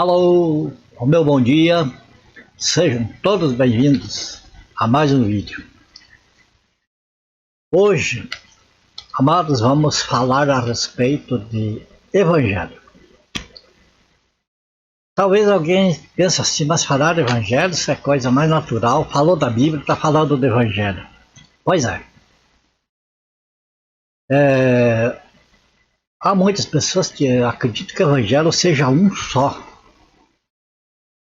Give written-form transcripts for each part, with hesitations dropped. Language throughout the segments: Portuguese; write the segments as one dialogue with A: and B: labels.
A: Alô, o meu bom dia, sejam todos bem-vindos a mais um vídeo. Hoje, amados, vamos falar a respeito de Evangelho. Talvez alguém pense assim, mas falar de Evangelho isso é coisa mais natural, falou da Bíblia, está falando do Evangelho. Pois é. Há muitas pessoas que acreditam que o Evangelho seja um só.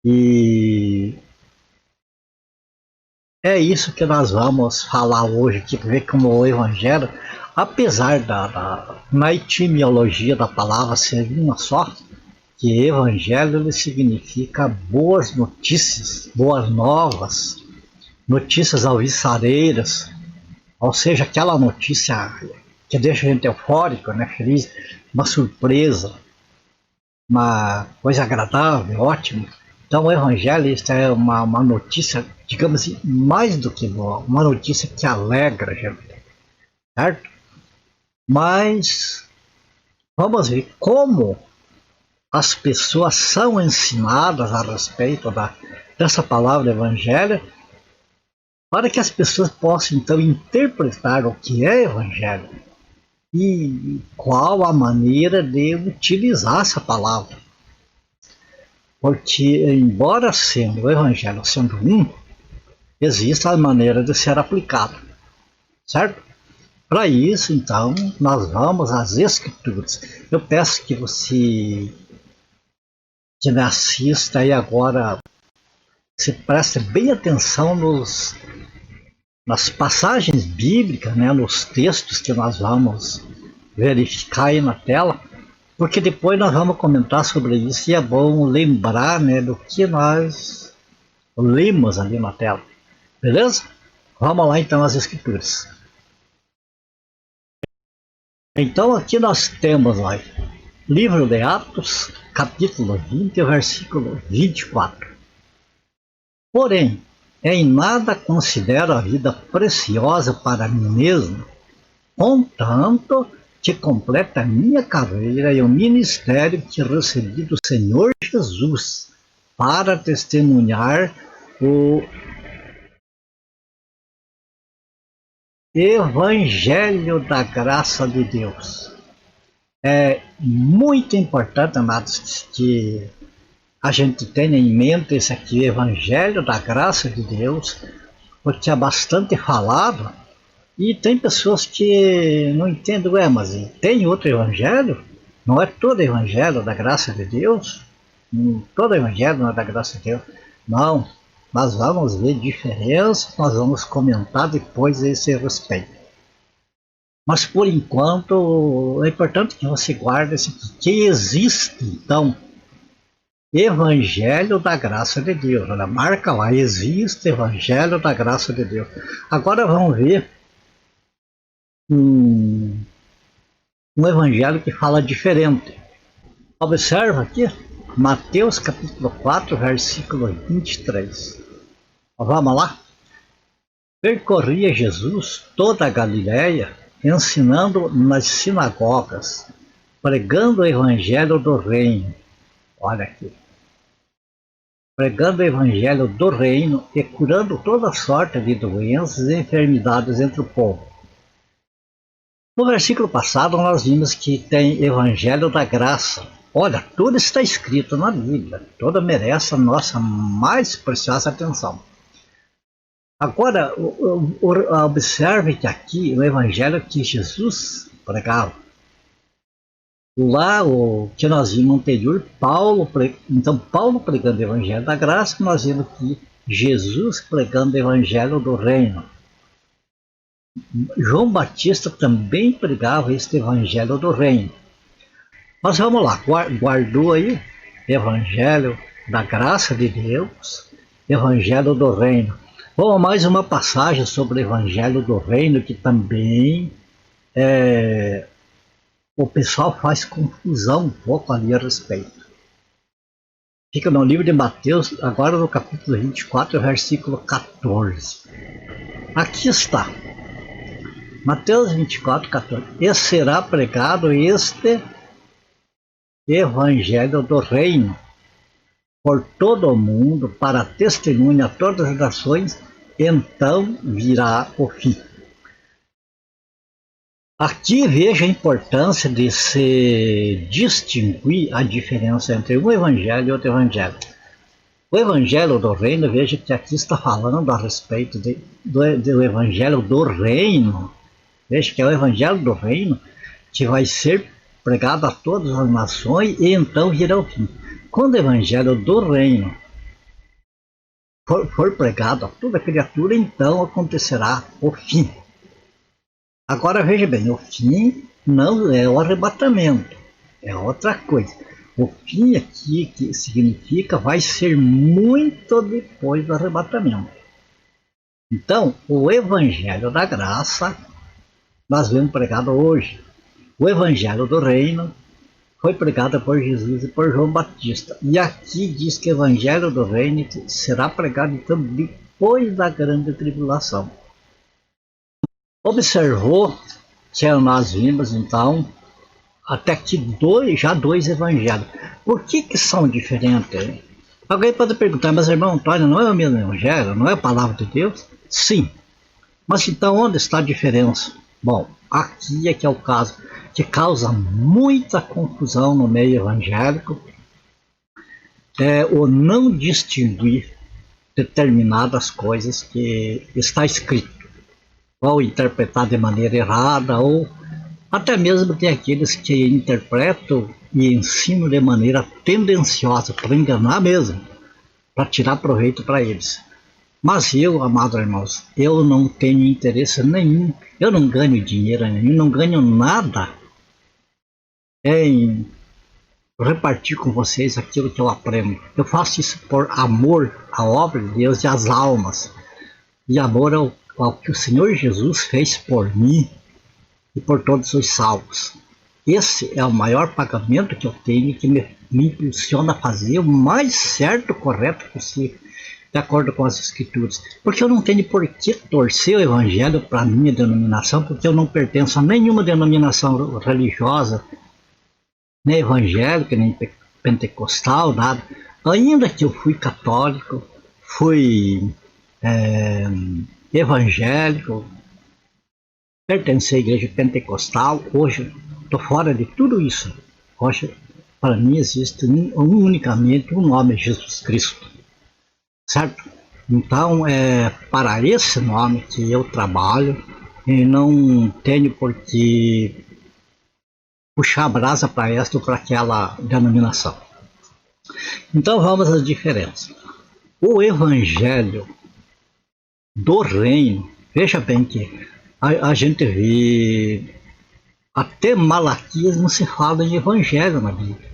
A: E é isso que nós vamos falar hoje aqui, ver como o Evangelho, apesar na etimologia da palavra ser uma só, que Evangelho ele significa boas notícias, boas novas, notícias alvissareiras, ou seja, aquela notícia que deixa a gente eufórico, né, feliz, uma surpresa, uma coisa agradável, ótima. Então o Evangelho é uma notícia, digamos assim, mais do que boa, uma notícia que alegra a gente, certo? Mas vamos ver como as pessoas são ensinadas a respeito dessa palavra Evangelho, para que as pessoas possam então interpretar o que é Evangelho e qual a maneira de utilizar essa palavra. Porque, embora sendo o Evangelho sendo um, existe a maneira de ser aplicado, certo? Para isso, então, nós vamos às Escrituras. Eu peço que você que me assista aí agora, se preste bem atenção nas passagens bíblicas, né, nos textos que nós vamos verificar aí na tela, porque depois nós vamos comentar sobre isso e é bom lembrar, né, do que nós lemos ali na tela, beleza? Vamos lá então às Escrituras. Então aqui nós temos lá, livro de Atos, capítulo 20, versículo 24. Porém, em nada considero a vida preciosa para mim mesmo, contanto que completa a minha carreira e o ministério que recebi do Senhor Jesus para testemunhar o Evangelho da graça de Deus. É muito importante, amados, que a gente tenha em mente esse aqui, Evangelho da graça de Deus, porque é bastante falado. E tem pessoas que não entendem, mas tem outro evangelho? Não é todo evangelho da graça de Deus? Todo evangelho não é da graça de Deus? Não, nós vamos ver diferenças, nós vamos comentar depois a esse respeito. Mas por enquanto é importante que você guarde esse aqui, que existe então Evangelho da graça de Deus. Olha, marca lá, existe Evangelho da graça de Deus. Agora vamos ver um evangelho que fala diferente. Observa aqui, Mateus capítulo 4, versículo 23. Vamos lá? Percorria Jesus toda a Galileia, ensinando nas sinagogas, pregando o evangelho do reino. Olha aqui. Pregando o evangelho do reino e curando toda sorte de doenças e enfermidades entre o povo. No versículo passado nós vimos que tem Evangelho da Graça. Olha, tudo está escrito na Bíblia, tudo merece a nossa mais preciosa atenção. Agora, observe que aqui o Evangelho que Jesus pregava. Lá, o que nós vimos anterior, Paulo pregando o Evangelho da Graça, nós vimos que Jesus pregando o Evangelho do Reino. João Batista também pregava este Evangelho do Reino. Mas vamos lá, guardou aí Evangelho da graça de Deus, Evangelho do Reino. Vamos a mais uma passagem sobre o Evangelho do Reino que também o pessoal faz confusão um pouco ali a respeito. Fica no livro de Mateus, agora no capítulo 24, versículo 14. Aqui está. Mateus 24, 14. E será pregado este Evangelho do Reino por todo o mundo para testemunho a todas as nações, então virá o fim. Aqui veja a importância de se distinguir a diferença entre um evangelho e outro evangelho. O evangelho do reino, veja que aqui está falando a respeito do evangelho do reino. Veja que é o evangelho do reino que vai ser pregado a todas as nações e então virá o fim. Quando o evangelho do reino for pregado a toda criatura, então acontecerá o fim. Agora veja bem, o fim não é o arrebatamento, é outra coisa. O fim aqui que significa vai ser muito depois do arrebatamento. Então, o evangelho da graça nós vemos pregado hoje. O evangelho do reino foi pregado por Jesus e por João Batista. E aqui diz que o evangelho do reino será pregado então depois da grande tribulação. Observou que nós vimos então até aqui já dois evangelhos. Por que são diferentes? Alguém pode perguntar, mas irmão Antônio, não é o mesmo evangelho? Não é a palavra de Deus? Sim. Mas então onde está a diferença? Bom, aqui é que é o caso que causa muita confusão no meio evangélico, é o não distinguir determinadas coisas que está escrito, ou interpretar de maneira errada, ou até mesmo tem aqueles que interpretam e ensinam de maneira tendenciosa, para enganar mesmo, para tirar proveito para eles. Mas eu, amados irmãos, eu não tenho interesse nenhum, eu não ganho dinheiro nenhum, não ganho nada em repartir com vocês aquilo que eu aprendo. Eu faço isso por amor à obra de Deus e às almas, e amor ao que o Senhor Jesus fez por mim e por todos os salvos. Esse é o maior pagamento que eu tenho, que me impulsiona a fazer o mais certo, correto possível, de acordo com as Escrituras. Porque eu não tenho por que torcer o Evangelho para a minha denominação, porque eu não pertenço a nenhuma denominação religiosa, nem evangélica, nem pentecostal, nada. Ainda que eu fui católico, fui evangélico, pertenci à igreja pentecostal, hoje estou fora de tudo isso. Hoje, para mim, existe unicamente um nome, Jesus Cristo. Certo? Então, é para esse nome que eu trabalho e não tenho por que puxar a brasa para esta ou para aquela denominação. Então, vamos às diferenças. O Evangelho do Reino, veja bem que a gente vê, até Malaquias não se fala em Evangelho na Bíblia.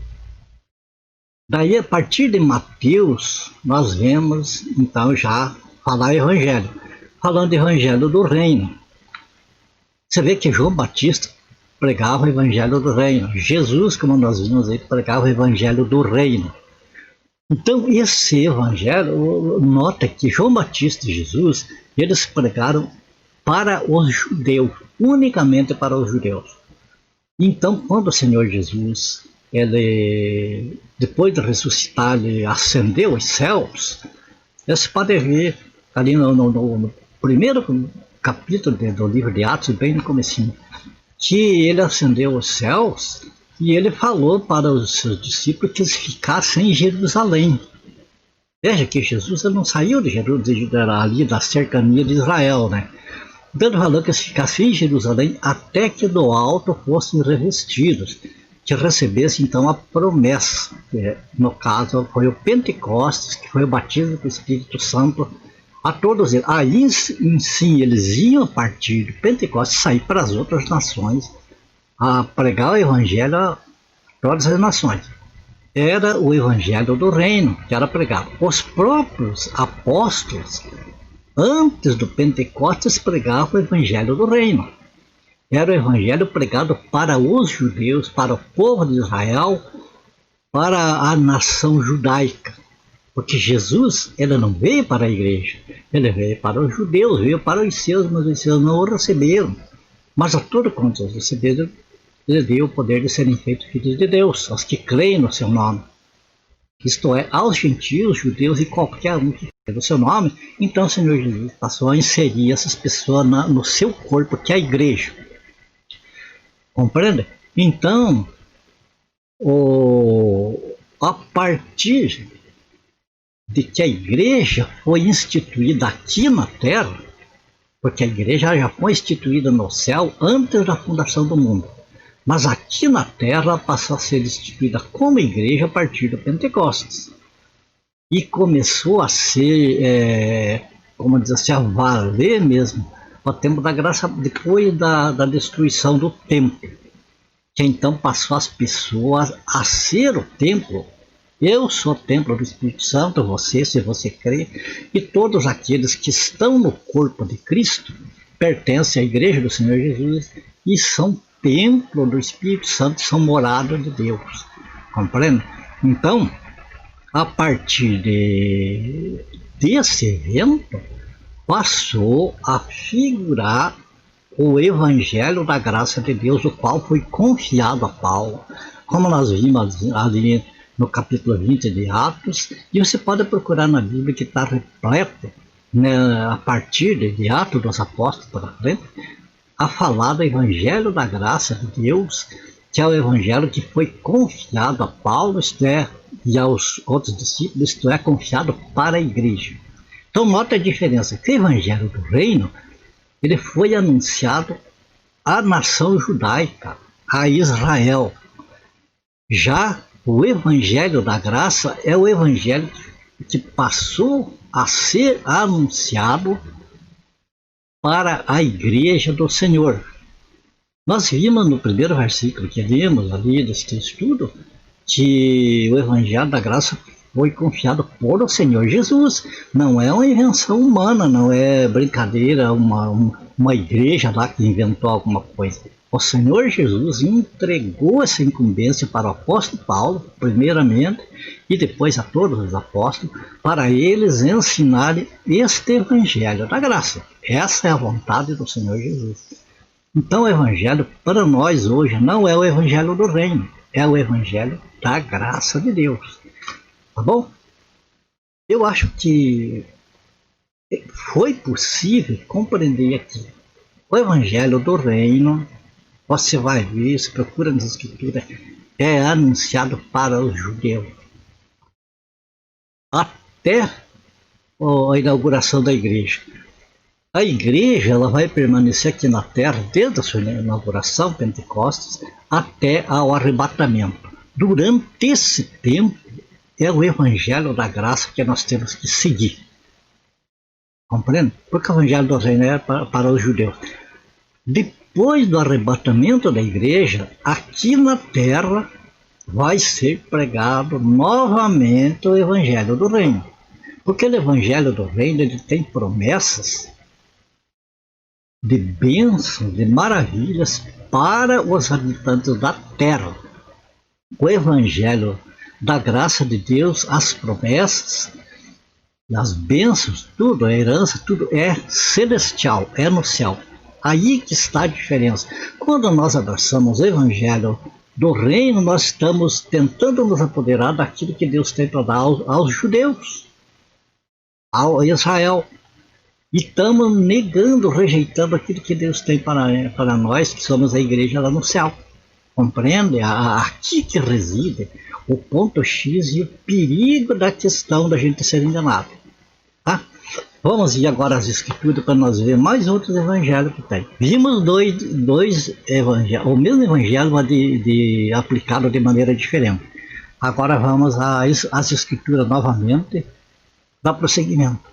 A: Daí, a partir de Mateus, nós vemos, então, já falar Evangelho. Falando Evangelho do Reino. Você vê que João Batista pregava o Evangelho do Reino. Jesus, como nós vimos aí, pregava o Evangelho do Reino. Então, esse Evangelho, nota que João Batista e Jesus, eles pregaram para os judeus, unicamente para os judeus. Então, quando o Senhor Jesus, ele, depois de ressuscitar, ele ascendeu aos céus, você pode ver ali no primeiro capítulo do livro de Atos, bem no comecinho, que ele ascendeu aos céus e ele falou para os seus discípulos que eles ficassem em Jerusalém. Veja que Jesus não saiu de Jerusalém, ali da cercania de Israel, né? Então ele falou que eles ficassem em Jerusalém até que do alto fossem revestidos, que recebesse então a promessa, que no caso foi o Pentecostes, que foi o batismo do Espírito Santo a todos eles. Aí sim eles iam a partir do Pentecostes sair para as outras nações a pregar o Evangelho a todas as nações. Era o Evangelho do Reino que era pregado. Os próprios apóstolos, antes do Pentecostes, pregavam o Evangelho do Reino. Era o Evangelho pregado para os judeus, para o povo de Israel, para a nação judaica. Porque Jesus, ele não veio para a igreja, ele veio para os judeus, veio para os seus, mas os seus não o receberam. Mas a todo quanto os receberam, ele deu o poder de serem feitos filhos de Deus, aos que creem no seu nome. isto é, aos gentios, judeus e qualquer um que queira o seu nome. Então o Senhor Jesus passou a inserir essas pessoas no seu corpo, que é a igreja. Compreende? Então, a partir de que a igreja foi instituída aqui na terra, porque a igreja já foi instituída no céu antes da fundação do mundo, mas aqui na terra passou a ser instituída como igreja a partir do Pentecostes. E começou a ser, como diz assim, a valer mesmo, o tempo da graça, depois da destruição do templo. Que então passou as pessoas a ser o templo. Eu sou o templo do Espírito Santo, você, se você crê, e todos aqueles que estão no corpo de Cristo pertencem à igreja do Senhor Jesus e são templo do Espírito Santo, são morada de Deus. Compreende? Então, a partir desse evento, passou a figurar o Evangelho da Graça de Deus, o qual foi confiado a Paulo, como nós vimos ali no capítulo 20 de Atos, e você pode procurar na Bíblia que está repleto, né, a partir de Atos dos Apóstolos para frente, a falar do Evangelho da Graça de Deus, que é o Evangelho que foi confiado a Paulo, isto é, e aos outros discípulos, isto é, confiado para a igreja. Então nota a diferença, que o Evangelho do Reino, ele foi anunciado à nação judaica, a Israel. Já o Evangelho da Graça é o Evangelho que passou a ser anunciado para a igreja do Senhor. Nós vimos no primeiro versículo que lemos ali deste estudo que o Evangelho da Graça foi confiado por o Senhor Jesus. Não é uma invenção humana, não é brincadeira, uma igreja lá que inventou alguma coisa. O Senhor Jesus entregou essa incumbência para o apóstolo Paulo, primeiramente, e depois a todos os apóstolos, para eles ensinarem este Evangelho da Graça. Essa é a vontade do Senhor Jesus. Então o Evangelho para nós hoje não é o Evangelho do Reino, é o Evangelho da Graça de Deus. Tá bom? Eu acho que foi possível compreender aqui. O Evangelho do Reino, você vai ver, se procura nas Escrituras, é anunciado para os judeus. Até a inauguração da igreja. A igreja ela vai permanecer aqui na terra, desde a sua inauguração, Pentecostes, até ao arrebatamento. Durante esse tempo, é o Evangelho da Graça que nós temos que seguir. Compreende? Porque o Evangelho do Reino é para os judeus. Depois do arrebatamento da igreja, aqui na terra, vai ser pregado novamente o Evangelho do Reino. Porque o Evangelho do Reino ele tem promessas de bênçãos, de maravilhas para os habitantes da terra. O Evangelho da graça de Deus, as promessas, as bênçãos, tudo, a herança, tudo é celestial, é no céu. Aí que está a diferença. Quando nós abraçamos o Evangelho do Reino, nós estamos tentando nos apoderar daquilo que Deus tem para dar aos judeus, ao Israel. E estamos negando, rejeitando aquilo que Deus tem para nós, que somos a igreja lá no céu. Compreende? Aqui que reside o ponto X e o perigo da questão da gente ser enganado. Tá? Vamos ver agora as Escrituras para nós ver mais outros evangelhos que tem. Vimos dois evangelhos, o mesmo evangelho, mas aplicado de maneira diferente. Agora vamos às Escrituras novamente, dar prosseguimento.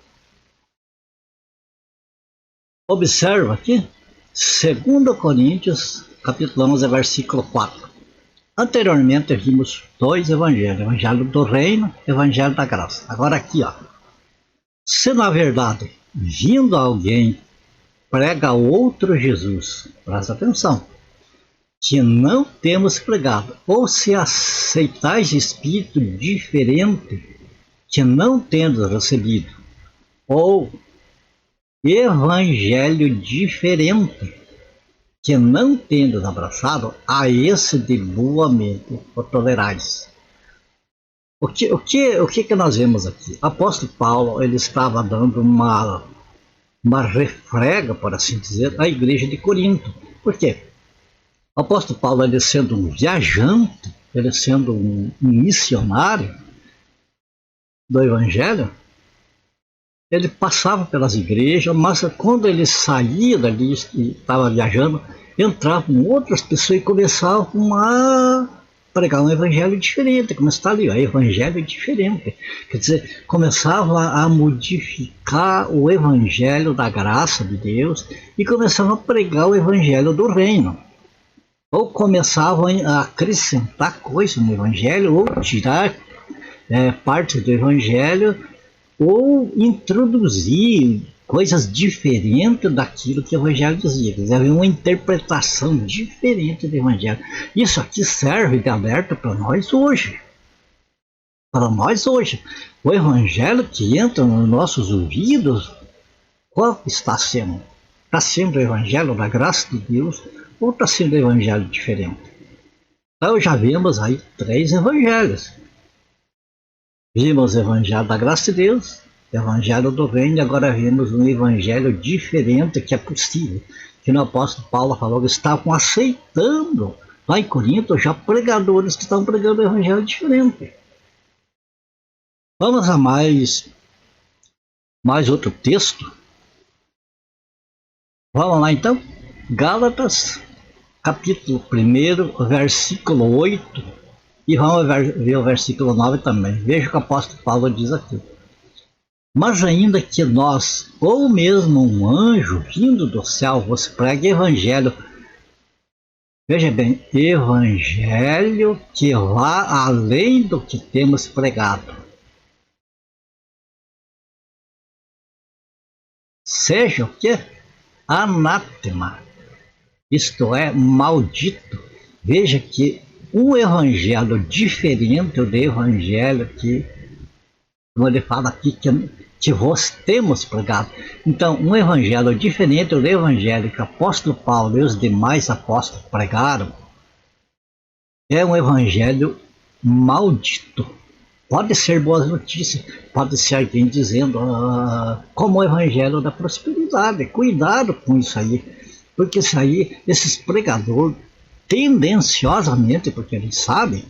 A: Observa aqui, 2 Coríntios, capítulo 11, versículo 4. Anteriormente vimos dois evangelhos, Evangelho do Reino, Evangelho da Graça. Agora aqui, ó. Se na verdade, vindo alguém, prega outro Jesus, presta atenção, que não temos pregado, ou se aceitais espírito diferente, que não tendes recebido, ou evangelho diferente, que não tendes abraçado, a esse de boa mente o tolerais. O que nós vemos aqui? O apóstolo Paulo, ele estava dando uma refrega, por assim dizer, à igreja de Corinto. Por quê? O apóstolo Paulo, ele sendo um viajante, ele sendo um missionário do evangelho, ele passava pelas igrejas, mas quando ele saía dali e estava viajando, entravam outras pessoas e começavam a pregar um evangelho diferente, como está ali, ó, evangelho diferente. Quer dizer, começava a modificar o evangelho da graça de Deus e começavam a pregar o evangelho do reino. Ou começavam a acrescentar coisas no evangelho, ou tirar parte do evangelho, ou introduzir coisas diferentes daquilo que o evangelho dizia. Quer dizer, havia uma interpretação diferente do evangelho. Isso aqui serve de alerta para nós hoje. Para nós hoje. O evangelho que entra nos nossos ouvidos, qual está sendo? Está sendo o evangelho da graça de Deus ou está sendo um evangelho diferente? Então já vimos aí 3 evangelhos. Vimos o evangelho da graça de Deus, o evangelho do reino, e agora vimos um evangelho diferente que é possível. Que no apóstolo Paulo falou que estavam aceitando lá em Corinto já pregadores que estão pregando o evangelho diferente. Vamos a mais outro texto. Vamos lá então. Gálatas, capítulo 1, versículo 8. E vamos ver o versículo 9 também. Veja o que o apóstolo Paulo diz aqui. Mas ainda que nós, ou mesmo um anjo vindo do céu, vos pregue evangelho. Veja bem, evangelho que vá além do que temos pregado. Seja o que? Anátema. Isto é, maldito. Veja que um evangelho diferente do evangelho que, como ele fala aqui, que vós temos pregado. Então, um evangelho diferente do evangelho que o apóstolo Paulo e os demais apóstolos pregaram é um evangelho maldito. Pode ser boas notícias, pode ser alguém dizendo como o evangelho da prosperidade. Cuidado com isso aí, porque isso aí, esses pregadores, tendenciosamente, porque eles sabem,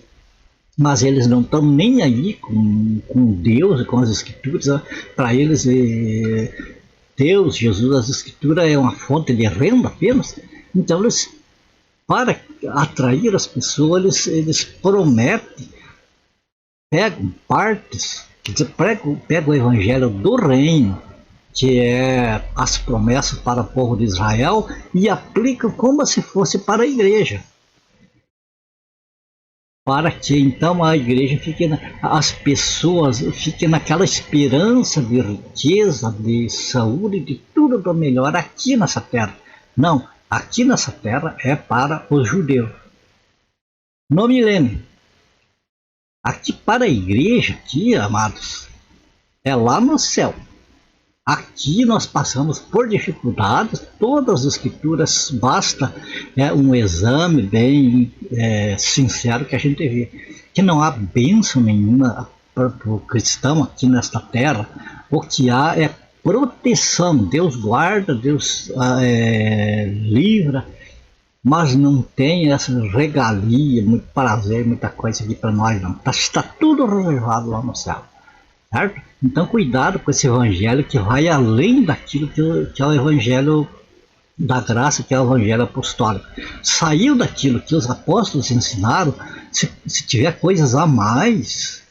A: mas eles não estão nem aí com Deus e com as Escrituras. Para eles, Deus, Jesus, as Escrituras é uma fonte de renda apenas. Então, eles, para atrair as pessoas, eles prometem, pegam partes, quer dizer, pegam o Evangelho do Reino, que é as promessas para o povo de Israel, e aplicam como se fosse para a igreja. Para que então a igreja as pessoas fiquem naquela esperança de riqueza, de saúde, de tudo do melhor aqui nessa terra. Não, aqui nessa terra é para os judeus. No milênio. Aqui para a igreja, aqui, amados, é lá no céu. Aqui nós passamos por dificuldades, todas as escrituras, basta um exame bem sincero que a gente vê. Que não há bênção nenhuma para o cristão aqui nesta terra. O que há é proteção. Deus guarda, Deus livra, mas não tem essa regalia, muito prazer, muita coisa aqui para nós não. Está tudo reservado lá no céu. Certo? Então cuidado com esse evangelho que vai além daquilo que é o evangelho da graça, que é o evangelho apostólico. Saiu daquilo que os apóstolos ensinaram. Se tiver coisas a mais,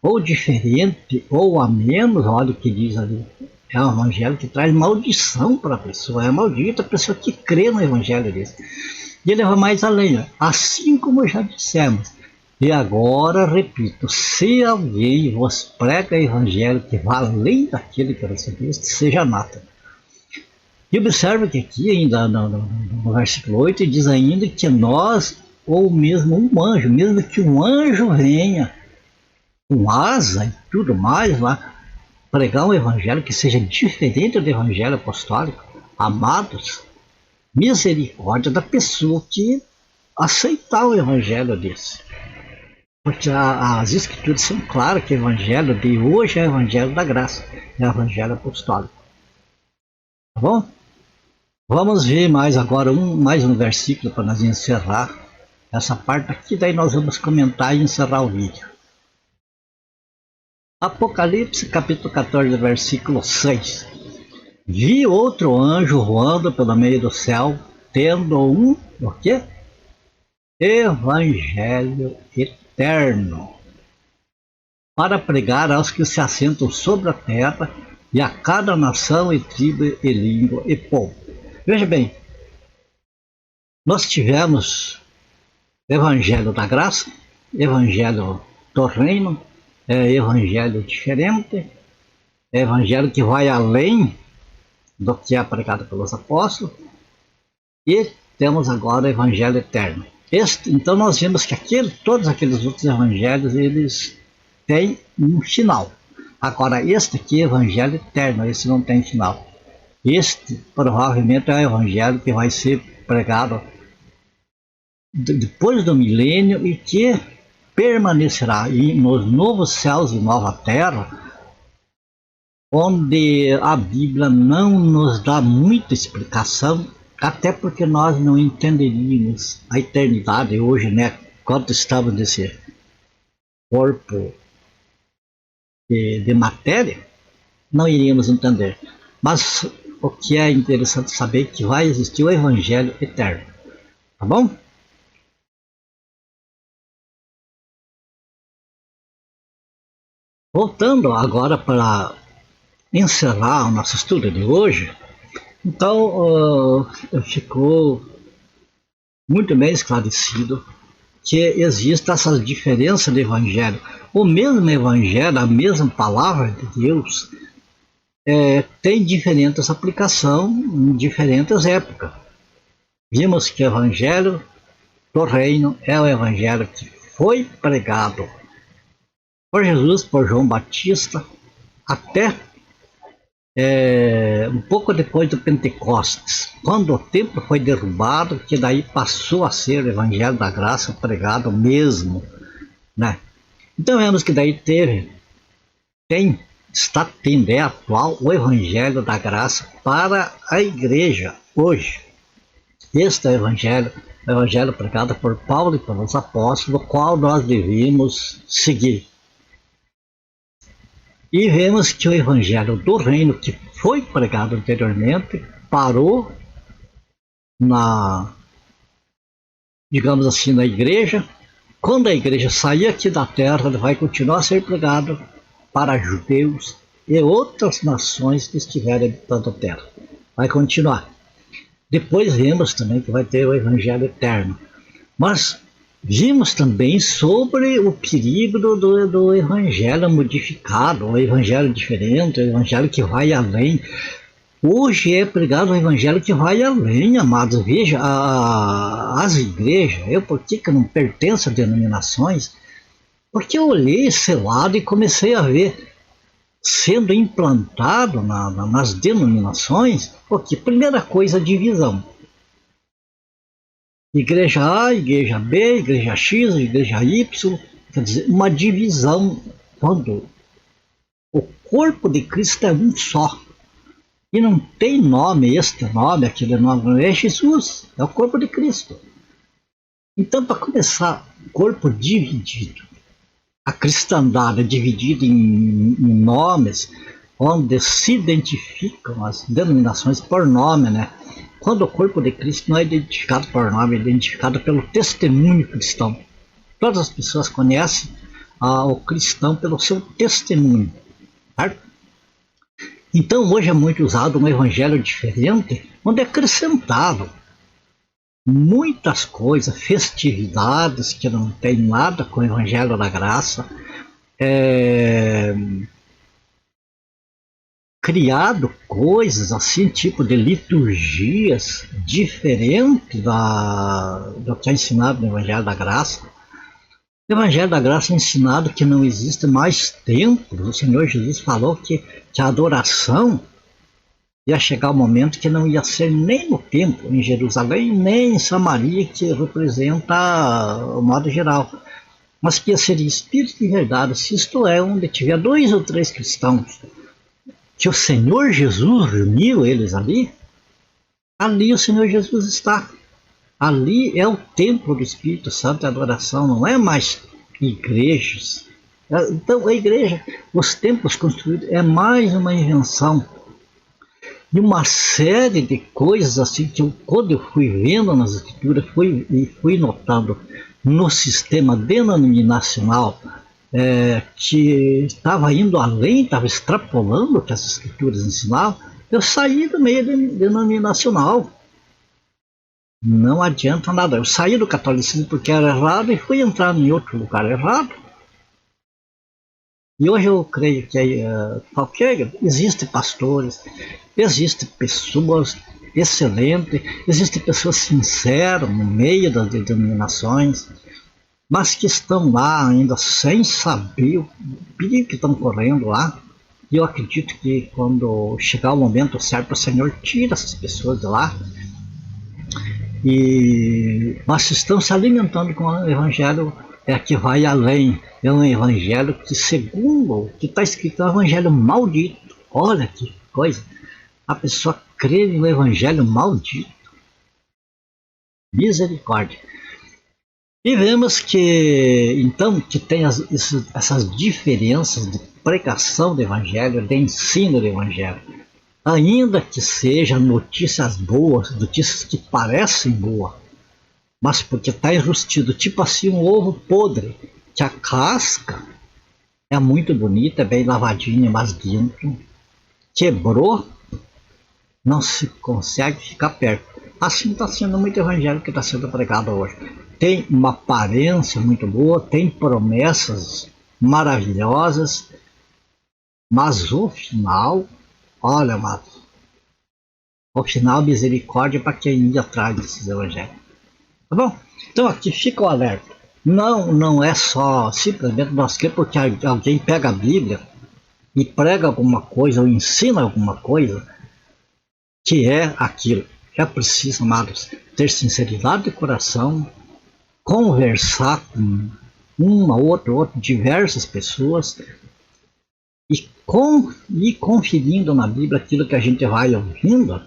A: ou diferente, ou a menos, olha o que diz ali. É um evangelho que traz maldição para a pessoa. É maldita a pessoa que crê no evangelho desse. E ele vai mais além. Assim como já dissemos. E agora, repito, se alguém vos prega evangelho que vá além daquele que recebeste, seja anátema. E observe que aqui, ainda no versículo 8, diz ainda que nós, ou mesmo um anjo, mesmo que um anjo venha com asa e tudo mais lá, pregar um evangelho que seja diferente do evangelho apostólico, amados, misericórdia da pessoa que aceitar o evangelho desse. Porque as escrituras são claras que o evangelho de hoje é o evangelho da graça, é o evangelho apostólico. Tá bom? Vamos ver mais um versículo para nós encerrar essa parte aqui, daí nós vamos comentar e encerrar o vídeo. Apocalipse capítulo 14, versículo 6. Vi outro anjo voando pelo meio do céu, tendo o quê? Evangelho eterno, para pregar aos que se assentam sobre a terra, e a cada nação e tribo e língua e povo. Veja bem, nós tivemos evangelho da graça, evangelho do reino, evangelho diferente, evangelho que vai além do que é pregado pelos apóstolos, e temos agora o evangelho eterno. Então nós vemos que todos aqueles outros evangelhos, eles têm um final. Agora este aqui é o evangelho eterno, esse não tem final. Este provavelmente é o evangelho que vai ser pregado depois do milênio e que permanecerá nos novos céus e nova terra, onde a Bíblia não nos dá muita explicação, até porque nós não entenderíamos a eternidade hoje, né? Quando estamos nesse corpo de matéria, não iríamos entender. Mas o que é interessante saber é que vai existir o evangelho eterno. Tá bom? Voltando agora para encerrar o nosso estudo de hoje, então ficou muito bem esclarecido que existem essas diferenças de evangelho. O mesmo evangelho, a mesma palavra de Deus, tem diferentes aplicações em diferentes épocas. Vimos que o evangelho do reino é o evangelho que foi pregado por Jesus, por João Batista, até um pouco depois do Pentecostes, quando o templo foi derrubado, que daí passou a ser o evangelho da graça pregado mesmo, né? Então vemos que daí está tendo, é atual, o evangelho da graça para a igreja hoje. Este é o evangelho pregado por Paulo e pelos apóstolos, o qual nós devemos seguir. E vemos que o evangelho do reino que foi pregado anteriormente parou digamos assim, na igreja. Quando a igreja sair aqui da terra, ele vai continuar a ser pregado para judeus e outras nações que estiverem habitando a terra. Vai continuar. Depois vemos também que vai ter o evangelho eterno. Mas vimos também sobre o perigo do evangelho modificado, o evangelho diferente, o evangelho que vai além. Hoje é pregado o evangelho que vai além, amados. Veja, as igrejas, por que não pertenço a denominações? Porque eu olhei esse lado e comecei a ver sendo implantado nas denominações, porque primeira coisa, divisão. Igreja A, igreja B, igreja X, igreja Y, quer dizer, uma divisão, quando o corpo de Cristo é um só. E não tem nome, aquele nome, não é Jesus, é o corpo de Cristo. Então, para começar, corpo dividido, a cristandade é dividida em nomes, onde se identificam as denominações por nome, né? Quando o corpo de Cristo não é identificado por nome, é identificado pelo testemunho cristão. Todas as pessoas conhecem o cristão pelo seu testemunho, certo? Então hoje é muito usado um evangelho diferente, onde é acrescentado muitas coisas, festividades que não tem nada com o evangelho da graça, criado coisas assim, tipo de liturgias diferentes do que é ensinado no evangelho da graça. O evangelho da graça é ensinado que não existe mais templos. O Senhor Jesus falou que a adoração ia chegar o momento que não ia ser nem no templo em Jerusalém, nem em Samaria, que representa o modo geral. mas que seria espírito de verdade, se isto é, onde tiver 2 ou 3 cristãos, que o Senhor Jesus reuniu eles ali, ali o Senhor Jesus está. Ali é o templo do Espírito Santo e adoração, não é mais igrejas. Então a igreja, os templos construídos é mais uma invenção de uma série de coisas assim que quando eu fui vendo nas escrituras fui notando no sistema denominacional que estava indo além, estava extrapolando o que as escrituras ensinavam. Eu saí do meio denominacional. Não adianta nada. Eu saí do catolicismo porque era errado e fui entrar em outro lugar errado. E hoje eu creio que existem pastores, existem pessoas excelentes, existem pessoas sinceras no meio das denominações, mas que estão lá ainda sem saber o perigo que estão correndo lá. E eu acredito que quando chegar o momento certo, o Senhor tira essas pessoas de lá. Mas estão se alimentando com o evangelho que vai além. É um evangelho que, segundo o que está escrito, é um evangelho maldito. Olha que coisa. A pessoa crê no evangelho maldito. Misericórdia. E vemos que, então, que tem essas diferenças de pregação do evangelho, de ensino do evangelho. Ainda que sejam notícias boas, notícias que parecem boas, mas porque está enrustido, tipo assim um ovo podre, que a casca é muito bonita, é bem lavadinha, mas dentro quebrou, não se consegue ficar perto. Assim está sendo muito evangelho que está sendo pregado hoje. Tem uma aparência muito boa, tem promessas maravilhosas, mas o final... Olha, amados, ao final, misericórdia para quem ia atrás desses evangelhos. Tá bom? Então aqui fica o alerta. Não é só simplesmente nós queremos porque alguém pega a Bíblia e prega alguma coisa ou ensina alguma coisa que é aquilo. É preciso, amados, ter sinceridade de coração, conversar com uma, outra, diversas pessoas, e conferindo na Bíblia aquilo que a gente vai ouvindo,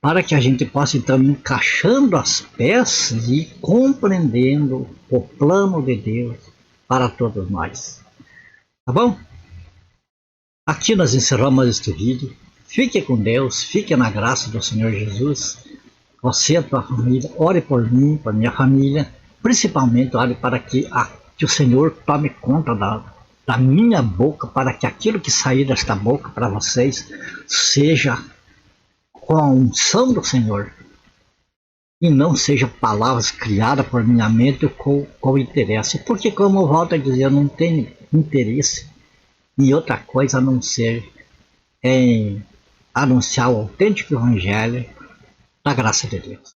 A: para que a gente possa então encaixando as peças e compreendendo o plano de Deus para todos nós. Tá bom? Aqui nós encerramos este vídeo. Fique com Deus, fique na graça do Senhor Jesus. Você e a tua família, ore por mim, por minha família. Principalmente ore para que o Senhor tome conta da minha boca, para que aquilo que sair desta boca para vocês seja com a unção do Senhor e não seja palavras criadas por minha mente com interesse, porque, como eu volto a dizer, eu não tenho interesse em outra coisa a não ser em anunciar o autêntico evangelho da graça de Deus.